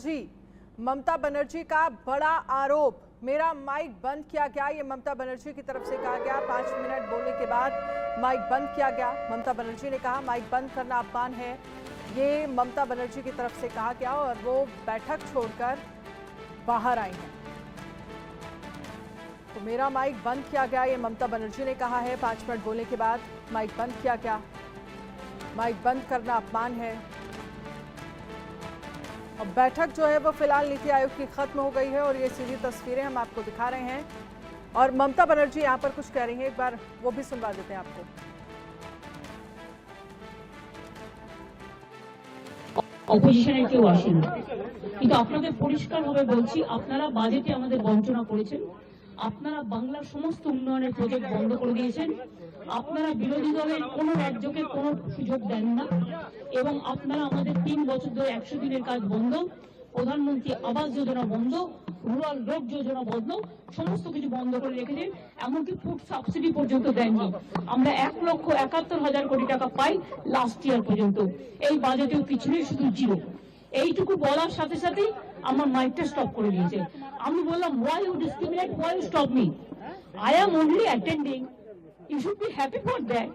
बनर्जी, ममता बनर्जी का बड़ा आरोप, मेरा माइक बंद किया गया, ये ममता बनर्जी की तरफ से कहा गया। 5 मिनट बोलने के बाद माइक बंद किया गया। ममता बनर्जी ने कहा माइक बंद करना अपमान है, ये ममता बनर्जी की तरफ से कहा गया और वो बैठक छोड़कर बाहर आई हैं। तो मेरा माइक बंद किया गया, ये ममता बनर्जी ने कहा है। 5 मिनट बोलने के बाद माइक बंद किया गया। माइक बंद करना अपमान है। अब बैठक जो है वो फिलहाल नीति आयोग की खत्म हो गई है और ये सीधी तस्वीरें हम आपको दिखा रहे हैं और ममता बनर्जी यहाँ पर कुछ कह रही हैं, एक बार वो भी सुनवा देते हैं आपको। অপোজিশনের কেউ আসেনি, কিন্তু আপনাদের পরিষ্কারভাবে বলছি, আপনারা বাজেটে আমাদের বঞ্চনা করেছেন, আপনারা বাংলার সমস্ত উন্নয়নের প্রজেক্ট বন্ধ করে দিয়েছেন, আপনারা বিরোধী দলের কোনো রাজ্যকে কোনো সুযোগ দেন না এবং আপনারা আমাদের 3 বছর ধরে 100 দিনের কাজ বন্ধ, প্রধানমন্ত্রী আবাস যোজনা বন্ধ, রুরাল রোড যোজনা বন্ধ, সমস্ত কিছু বন্ধ করে রেখেছেন, এমনকি ফুড সাবসিডি পর্যন্ত দেননি। আমরা 1,71,000 কোটি টাকা পাই লাস্ট ইয়ার পর্যন্ত, এই বাজেটেও কিছু নেই, শুধু জিরো। এইটুকু বলার সাথে সাথে আমার মাইকটা স্টপ করে দিয়েছে। আমি বললাম why you discriminate, why you stop me? I am only attending, you should be happy for that.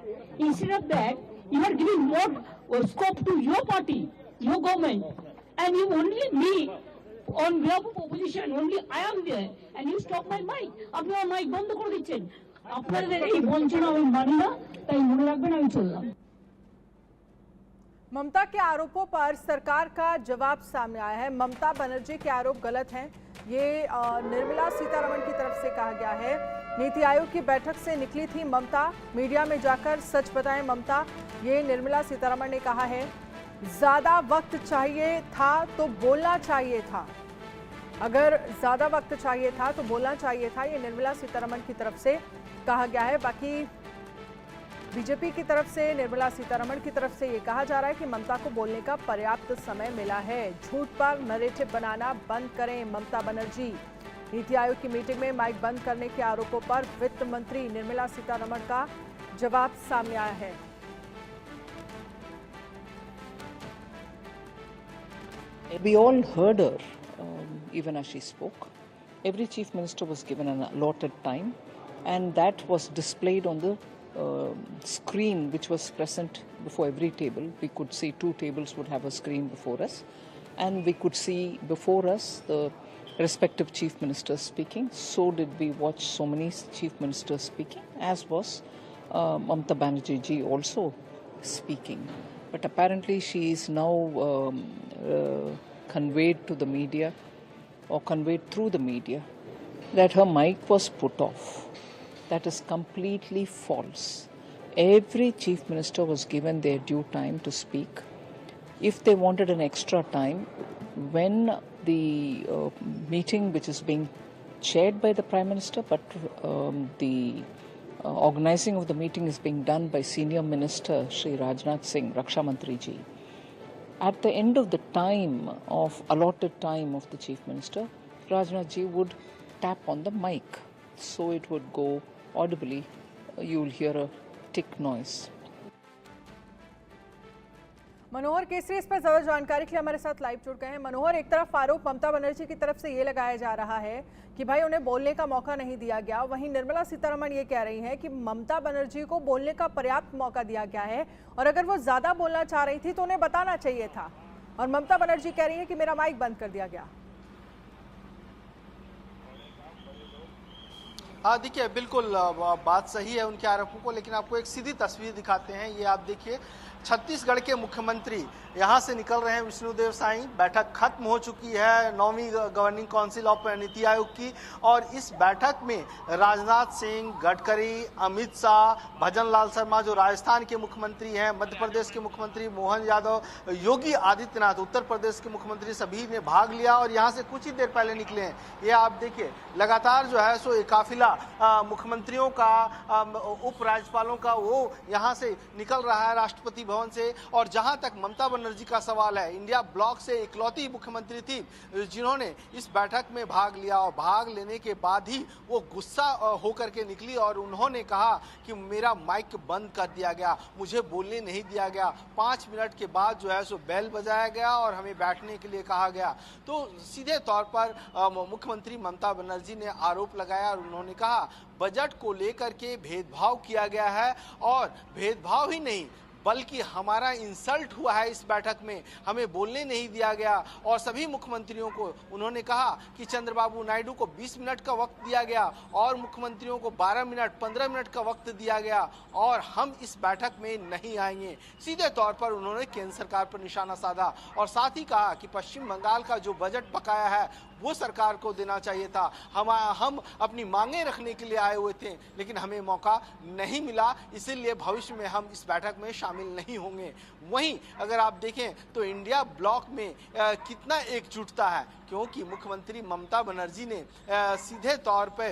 Instead of that, you are giving more scope to your party, your government, and you only me on behalf of opposition, only I am there, and you stop my mic. আপনি আমার mic বন্ধ করে দিচ্ছেন। আপনাদের এই বঞ্চনা আমি মানি না, তাই মনে রাখবেন আমি চললাম। ममता के आरोपों पर सरकार का जवाब सामने आया है। ममता बनर्जी के आरोप गलत हैं, ये निर्मला सीतारमण की तरफ से कहा गया है। नीति आयोग की बैठक से निकली थी ममता, मीडिया में जाकर सच बताएं ममता, ये निर्मला सीतारमण ने कहा है। ज़्यादा वक्त चाहिए था तो बोलना चाहिए था, अगर ज़्यादा वक्त चाहिए था तो बोलना चाहिए था, ये निर्मला सीतारमण की तरफ से कहा गया है। बाकी बीजेपी की तरफ से, निर्मला सीतारमण की तरफ से ये कहा जा रहा है कि ममता को बोलने का पर्याप्त समय मिला है। झूठ पर नैरेटिव बनाना बंद करें ममता बनर्जी। नीति आयोग की मीटिंग में माइक बंद करने के आरोपों पर वित्त मंत्री निर्मला सीतारमण का जवाब सामने आया है। We all heard her, even as she spoke. Every chief minister was given an allotted time, and that was displayed on the screen which was present before every table. We could see 2 tables would have a screen before us, and we could see before us the respective chief ministers speaking. So did we watch so many chief ministers speaking, as was Mamata Banerjee ji also speaking. But apparently she is now conveyed to the media, or conveyed through the media, that her mic was put off. That is completely false. Every chief minister was given their due time to speak. If they wanted an extra time, when the meeting, which is being chaired by the Prime Minister, but the organizing of the meeting is being done by Senior Minister Shri Rajnath Singh, Raksha Mantri ji. At the end of the time, of allotted time of the Chief Minister, Rajnath ji would tap on the mic, so it would go audibly. You will hear a tick noise. मनोहर केसरी इस पर ज्यादा जानकारी के लिए हमारे साथ live जुड़ गए हैं। मनोहर, एक तरफ आरोप ममता बनर्जी की तरफ से ये लगाया जा रहा है कि भाई उन्हें बोलने का मौका नहीं दिया गया, वहीं निर्मला सीतारमण ये कह रही हैं कि ममता बनर्जी को बोलने का पर्याप्त मौका दिया गया है और अगर वो ज्यादा बोलना चाह रही थी तो उन्हें बताना चाहिए था, और ममता बनर्जी कह रही है कि मेरा माइक बंद कर दिया गया। हाँ देखिए, बिल्कुल बात सही है उनके आरोपों को, लेकिन आपको एक सीधी तस्वीर दिखाते हैं। ये आप देखिए, छत्तीसगढ़ के मुख्यमंत्री यहाँ से निकल रहे हैं विष्णुदेव साई। बैठक खत्म हो चुकी है 9वीं governing council of NITI Aayog की, और इस बैठक में राजनाथ सिंह, गडकरी, अमित शाह, भजन लाल शर्मा जो राजस्थान के मुख्यमंत्री हैं, मध्य प्रदेश के मुख्यमंत्री मोहन यादव, योगी आदित्यनाथ उत्तर प्रदेश के मुख्यमंत्री, सभी ने भाग लिया और यहाँ से कुछ ही देर पहले निकले हैं। ये आप देखिए, लगातार जो है सो एक काफिला मुख्यमंत्रियों का, उप राज्यपालों का वो यहाँ से निकल रहा है राष्ट्रपति राजभवन से। और जहां तक ममता बनर्जी का सवाल है, इंडिया ब्लॉक से इकलौती मुख्यमंत्री थी जिन्होंने इस बैठक में भाग लिया, और भाग लेने के बाद ही वो गुस्सा होकर के निकली और उन्होंने कहा कि मेरा माइक बंद कर दिया गया, मुझे बोलने नहीं दिया गया। 5 मिनट के बाद जो है सो बेल बजाया गया और हमें बैठने के लिए कहा गया। तो सीधे तौर पर मुख्यमंत्री ममता बनर्जी ने आरोप लगाया और उन्होंने कहा बजट को लेकर के भेदभाव किया गया है, और भेदभाव ही नहीं बल्कि हमारा इंसल्ट हुआ है इस बैठक में, हमें बोलने नहीं दिया गया। और सभी मुख्यमंत्रियों को उन्होंने कहा कि चंद्रबाबू नायडू को 20 मिनट का वक्त दिया गया और मुख्यमंत्रियों को 12 मिनट 15 मिनट का वक्त दिया गया और हम इस बैठक में नहीं आएंगे। सीधे तौर पर उन्होंने केंद्र सरकार पर निशाना साधा और साथ ही कहा कि पश्चिम बंगाल का जो बजट बकाया है वो सरकार को देना चाहिए था। हम अपनी मांगे रखने के लिए आए हुए थे, लेकिन हमें मौका नहीं मिला, इसीलिए भविष्य में हम इस बैठक में शामिल नहीं होंगे। वहीं अगर आप देखें तो इंडिया ब्लॉक में कितना एकजुटता है, क्योंकि मुख्यमंत्री ममता बनर्जी ने सीधे तौर पर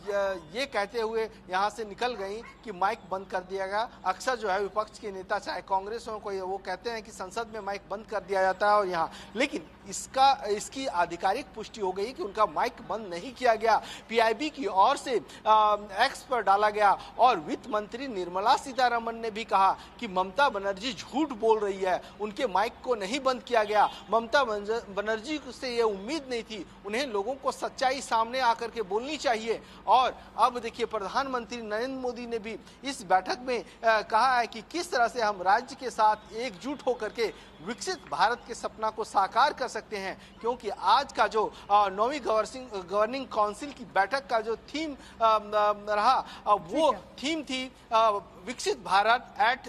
ये कहते हुए यहाँ से निकल गई कि माइक बंद कर दिया गया। अक्सर जो है विपक्ष के नेता चाहे कांग्रेस हो कोई, वो कहते हैं कि संसद में माइक बंद कर दिया जाता है और यहाँ, लेकिन इसकी आधिकारिक पुष्टि हो गई कि उनका माइक बंद नहीं किया गया। पीआईबी की ओर से एक्स पर डाला गया और वित्त मंत्री निर्मला सीतारमण ने भी कहा कि ममता बनर्जी झूठ बोल रही है, उनके माइक को नहीं बंद किया गया। ममता बनर्जी से ये उम्मीद नहीं थी, उन्हें लोगों को सच्चाई सामने आकर के बोलनी चाहिए। और अब देखिए प्रधानमंत्री नरेंद्र मोदी ने भी इस बैठक में कहा है कि किस तरह से हम राज्य के साथ एकजुट होकर के विकसित भारत के सपना को साकार कर सकते हैं, क्योंकि आज का जो 9वीं गवर्निंग काउंसिल की बैठक का जो थीम रहा वो थीम थी विकसित भारत @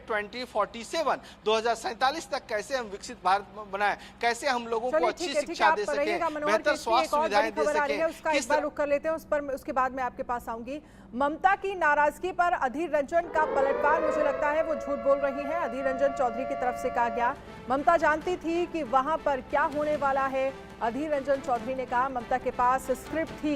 2047। 2047 तक कैसे हम विकसित भारत बनाएं, कैसे हम लोगों को अच्छी शिक्षा दे सकें, बेहतर स्वास्थ्य सुविधाएं दे सकें। उसका एक बार रुक कर लेते हैं, उसके बाद मैं आपके पास आऊंगी। ममता की नाराजगी पर अधीर रंजन का पलटवार, मुझे लगता है वो झूठ बोल रही हैं। अधीर रंजन चौधरी की तरफ से कहा गया ममता जानती थी कि वहां पर क्या होने वाला है। अधीर रंजन चौधरी ने कहा ममता के पास स्क्रिप्ट थी।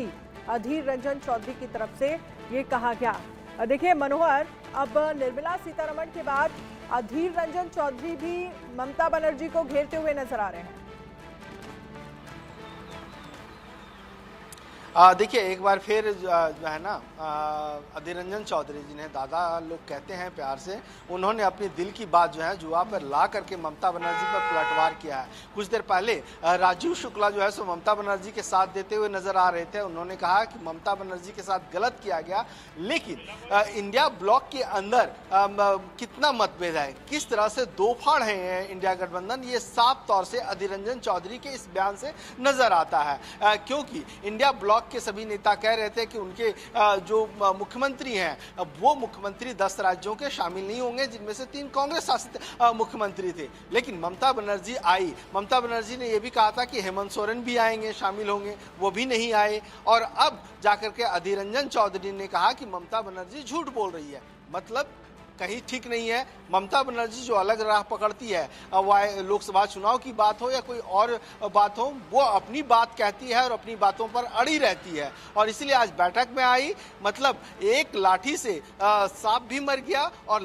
अधीर रंजन चौधरी की तरफ से ये कहा गया। देखिए मनोहर, अब निर्मला सीतारमण के बाद अधीर रंजन चौधरी भी ममता बनर्जी को घेरते हुए नजर आ रहे हैं। देखिए एक बार फिर जो है ना अधीर रंजन चौधरी जिन्हें दादा लोग कहते हैं प्यार से, उन्होंने अपनी दिल की बात जो है जुआ पर ला करके ममता बनर्जी पर पलटवार किया है। कुछ देर पहले राजीव शुक्ला जो है सो ममता बनर्जी के साथ देते हुए नजर आ रहे थे। उन्होंने कहा कि ममता बनर्जी के साथ गलत किया गया, लेकिन इंडिया ब्लॉक के अंदर कितना मतभेद है, किस तरह से दो फाड़ है इंडिया गठबंधन, ये साफ तौर से अधीर रंजन चौधरी के इस बयान से नजर आता है। क्योंकि इंडिया ब्लॉक के सभी नेता कह रहे थे कि उनके जो मुख्यमंत्री हैं वो मुख्यमंत्री 10 राज्यों के शामिल नहीं होंगे, जिनमें से 3 कांग्रेस शासित मुख्यमंत्री थे। लेकिन ममता बनर्जी आई, ममता बनर्जी ने यह भी कहा था कि हेमंत सोरेन भी आएंगे, शामिल होंगे, वो भी नहीं आए। और अब जाकर के अधीर रंजन चौधरी ने कहा कि ममता बनर्जी झूठ बोल रही है। मतलब कहीं ठीक नहीं है। ममता बनर्जी जो अलग राह पकड़ती है, वह लोकसभा चुनाव की बात हो या कोई और बात हो, वो अपनी बात कहती है और अपनी बातों पर अड़ी रहती है। और इसलिए आज बैठक में आई, मतलब एक लाठी से सांप भी मर गया और